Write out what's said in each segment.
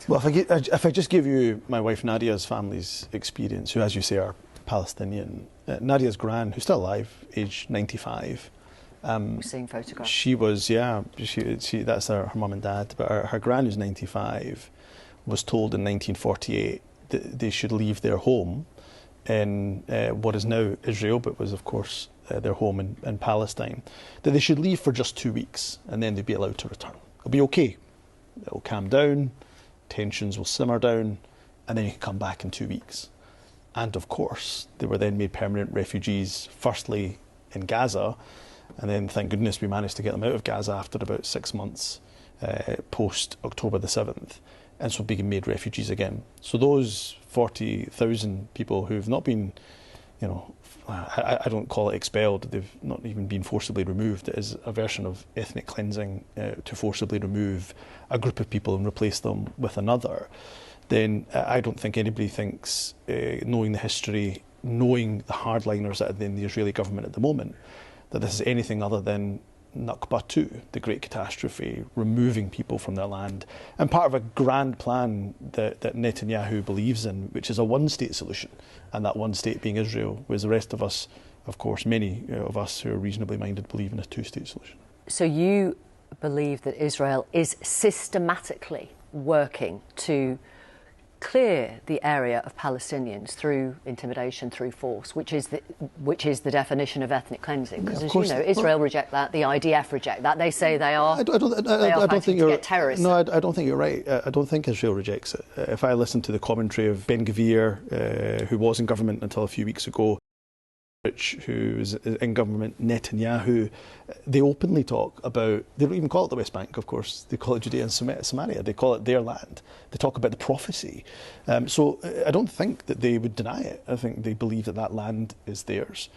conflict? Well, if I just give you my wife Nadia's family's experience, who, as you say, are Palestinian. Nadia's gran, who's still alive, aged 95. We're seeing photographs. She was, that's her mum and dad, but her gran, who's 95, was told in 1948 that they should leave their home in what is now Israel, but was, of course, their home in Palestine, that they should leave for just 2 weeks and then they'd be allowed to return. It'll be okay. It'll calm down, tensions will simmer down, and then you can come back in 2 weeks. And of course, they were then made permanent refugees, firstly in Gaza, and then thank goodness we managed to get them out of Gaza after about 6 months post October the 7th, and so being made refugees again. So those 40,000 people who've not been, I don't call it expelled, they've not even been forcibly removed. It is a version of ethnic cleansing to forcibly remove a group of people and replace them with another. Then I don't think anybody thinks, knowing the history, knowing the hardliners that are in the Israeli government at the moment, that this is anything other than Nakba 2, the great catastrophe, removing people from their land, and part of a grand plan that Netanyahu believes in, which is a one-state solution, and that one state being Israel, whereas the rest of us, of course, many of us who are reasonably minded, believe in a two-state solution. So you believe that Israel is systematically working to clear the area of Palestinians through intimidation, through force, which is the definition of ethnic cleansing. Because as you know, Israel reject that, the IDF reject that. They say they are. I don't think you're terrorists. No, I don't think you're right. I don't think Israel rejects it. If I listen to the commentary of Ben Gvir, who was in government until a few weeks ago, who is in government, Netanyahu, they openly talk about, they don't even call it the West Bank, of course, they call it Judea and Samaria, they call it their land, they talk about the prophecy. So I don't think that they would deny it. I think they believe that that land is theirs.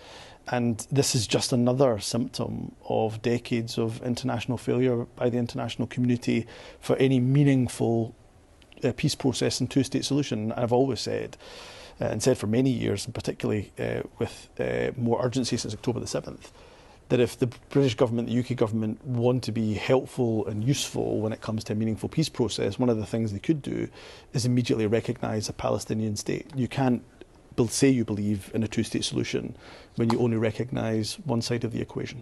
And this is just another symptom of decades of international failure by the international community for any meaningful peace process and two-state solution. I've always said, and said for many years, and particularly with more urgency since October the 7th, that if the British government, the UK government want to be helpful and useful when it comes to a meaningful peace process, one of the things they could do is immediately recognise a Palestinian state. You can't say you believe in a two-state solution when you only recognise one side of the equation.